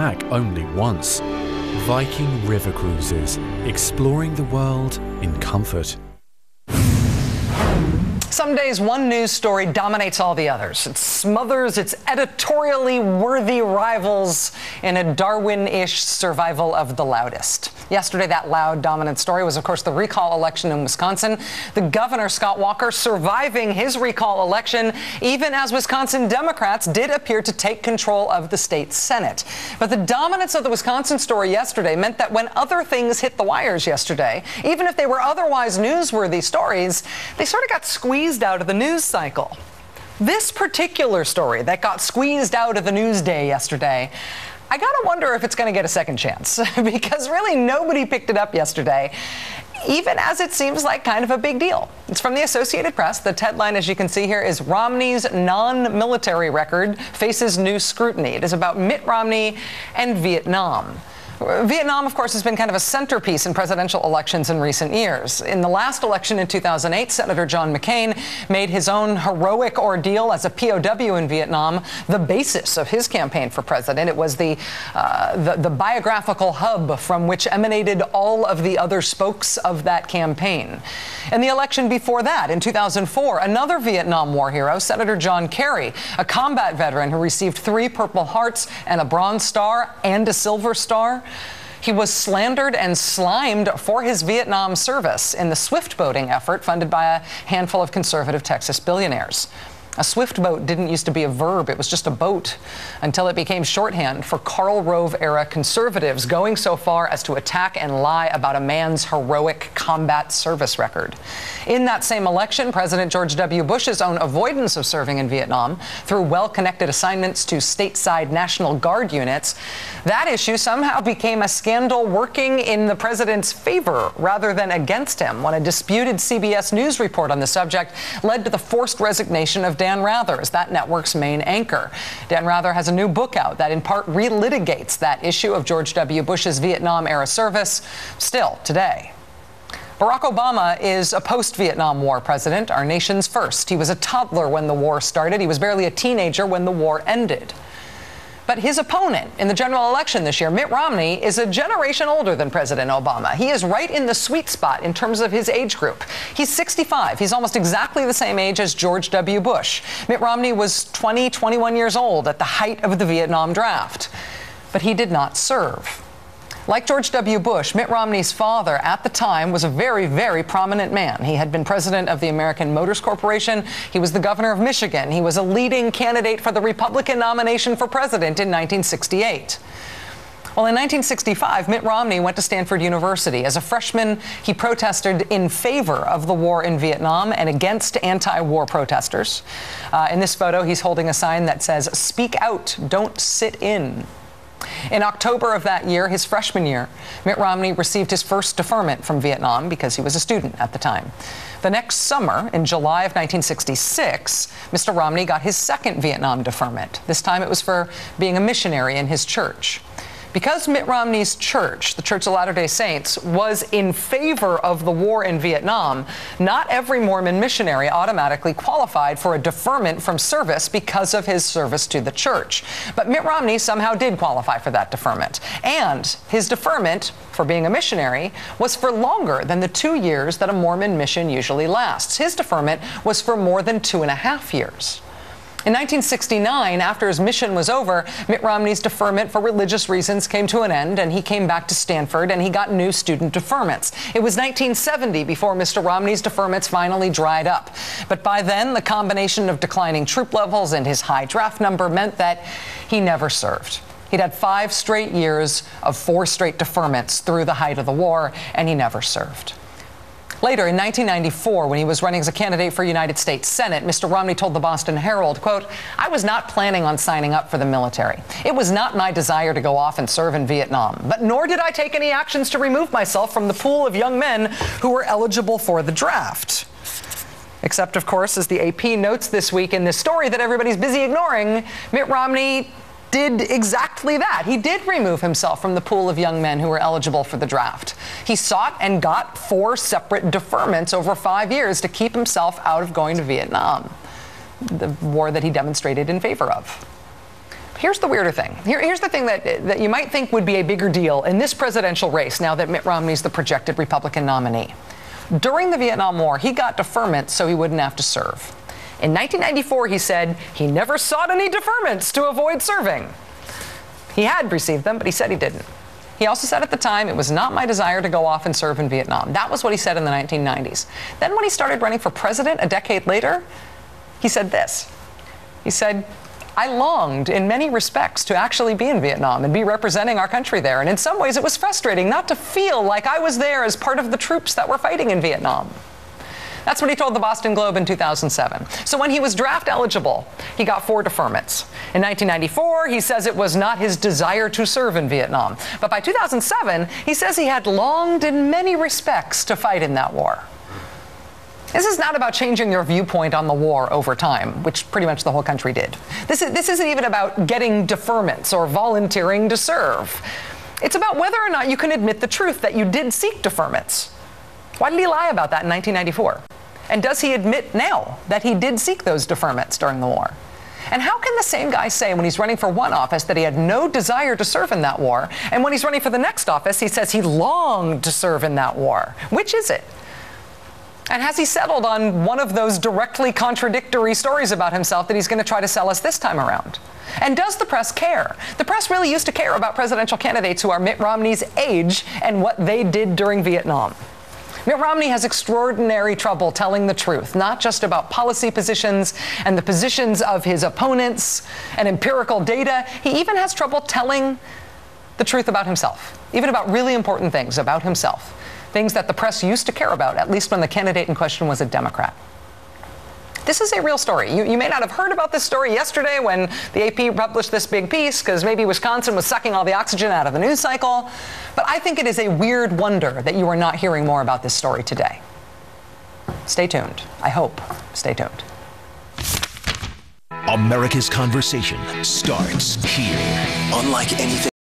attack only once. Viking river cruises, exploring the world in comfort. Some days one news story dominates all the others. It smothers its editorially worthy rivals in a Darwin-ish survival of the loudest. Yesterday, that loud, dominant story was, of course, the recall election in Wisconsin. The governor, Scott Walker, surviving his recall election, even as Wisconsin Democrats did appear to take control of the state Senate. But the dominance of the Wisconsin story yesterday meant that when other things hit the wires yesterday, even if they were otherwise newsworthy stories, they sort of got squeezed out of the news cycle. This particular story that got squeezed out of the news day yesterday, I gotta wonder if it's gonna get a second chance because really nobody picked it up yesterday, even as it seems like kind of a big deal. It's from the Associated Press. The headline, as you can see here, is Romney's non-military record faces new scrutiny. It is about Mitt Romney and Vietnam. Vietnam, of course, has been kind of a centerpiece in presidential elections in recent years. In the last election in 2008, Senator John McCain made his own heroic ordeal as a POW in Vietnam the basis of his campaign for president. It was the biographical hub from which emanated all of the other spokes of that campaign. In the election before that, in 2004, another Vietnam War hero, Senator John Kerry, a combat veteran who received 3 Purple Hearts and a Bronze Star and a Silver Star. He was slandered and slimed for his Vietnam service in the swift boating effort funded by a handful of conservative Texas billionaires. A swift boat didn't used to be a verb, it was just a boat, until it became shorthand for Karl Rove-era conservatives going so far as to attack and lie about a man's heroic combat service record. In that same election, President George W. Bush's own avoidance of serving in Vietnam through well-connected assignments to stateside National Guard units, that issue somehow became a scandal working in the president's favor rather than against him when a disputed CBS News report on the subject led to the forced resignation of Dan Rather as that network's main anchor. Dan Rather has a new book out that in part relitigates that issue of George W. Bush's Vietnam-era service still today. Barack Obama is a post-Vietnam War president, our nation's first. He was a toddler when the war started. He was barely a teenager when the war ended. But his opponent in the general election this year, Mitt Romney, is a generation older than President Obama. He is right in the sweet spot in terms of his age group. He's 65. He's almost exactly the same age as George W. Bush. Mitt Romney was 21 years old at the height of the Vietnam draft. But he did not serve. Like George W. Bush, Mitt Romney's father at the time was a very, very prominent man. He had been president of the American Motors Corporation. He was the governor of Michigan. He was a leading candidate for the Republican nomination for president in 1968. Well, in 1965, Mitt Romney went to Stanford University. As a freshman, he protested in favor of the war in Vietnam and against anti-war protesters. In this photo, he's holding a sign that says, "Speak out, don't sit in." In October of that year, his freshman year, Mitt Romney received his first deferment from Vietnam because he was a student at the time. The next summer, in July of 1966, Mr. Romney got his second Vietnam deferment. This time it was for being a missionary in his church. Because Mitt Romney's church, the Church of Latter-day Saints, was in favor of the war in Vietnam, not every Mormon missionary automatically qualified for a deferment from service because of his service to the church. But Mitt Romney somehow did qualify for that deferment. And his deferment for being a missionary was for longer than the 2 years that a Mormon mission usually lasts. His deferment was for more than 2.5 years. In 1969, after his mission was over, Mitt Romney's deferment for religious reasons came to an end, and he came back to Stanford, and he got new student deferments. It was 1970 before Mr. Romney's deferments finally dried up. But by then, the combination of declining troop levels and his high draft number meant that he never served. He'd had 5 straight years of 4 straight deferments through the height of the war, and he never served. Later, in 1994, when he was running as a candidate for United States Senate, Mr. Romney told the Boston Herald, quote, "I was not planning on signing up for the military. It was not my desire to go off and serve in Vietnam, but nor did I take any actions to remove myself from the pool of young men who were eligible for the draft." Except, of course, as the AP notes this week in this story that everybody's busy ignoring, Mitt Romney did exactly that. He did remove himself from the pool of young men who were eligible for the draft. He sought and got 4 separate deferments over 5 years to keep himself out of going to Vietnam, the war that he demonstrated in favor of. Here's the weirder thing. Here's the thing that you might think would be a bigger deal in this presidential race now that Mitt Romney's the projected Republican nominee. During the Vietnam War, he got deferment so he wouldn't have to serve. In 1994, he said he never sought any deferments to avoid serving. He had received them, but he said he didn't. He also said at the time, it was not my desire to go off and serve in Vietnam. That was what he said in the 1990s. Then when he started running for president a decade later, he said this. He said, I longed in many respects to actually be in Vietnam and be representing our country there. And in some ways, it was frustrating not to feel like I was there as part of the troops that were fighting in Vietnam. That's what he told the Boston Globe in 2007. So when he was draft eligible, he got 4 deferments. In 1994, he says it was not his desire to serve in Vietnam. But by 2007, he says he had longed in many respects to fight in that war. This is not about changing your viewpoint on the war over time, which pretty much the whole country did. This isn't even about getting deferments or volunteering to serve. It's about whether or not you can admit the truth that you did seek deferments. Why did he lie about that in 1994? And does he admit now that he did seek those deferments during the war? And how can the same guy say when he's running for one office that he had no desire to serve in that war, and when he's running for the next office, he says he longed to serve in that war? Which is it? And has he settled on one of those directly contradictory stories about himself that he's going to try to sell us this time around? And does the press care? The press really used to care about presidential candidates who are Mitt Romney's age and what they did during Vietnam. Mitt Romney has extraordinary trouble telling the truth, not just about policy positions and the positions of his opponents and empirical data. He even has trouble telling the truth about himself, even about really important things about himself. Things that the press used to care about, at least when the candidate in question was a Democrat. This is a real story. You may not have heard about this story yesterday when the AP published this big piece, because maybe Wisconsin was sucking all the oxygen out of the news cycle. But I think it is a weird wonder that you are not hearing more about this story today. Stay tuned. I hope. Stay tuned. America's conversation starts here. Unlike anything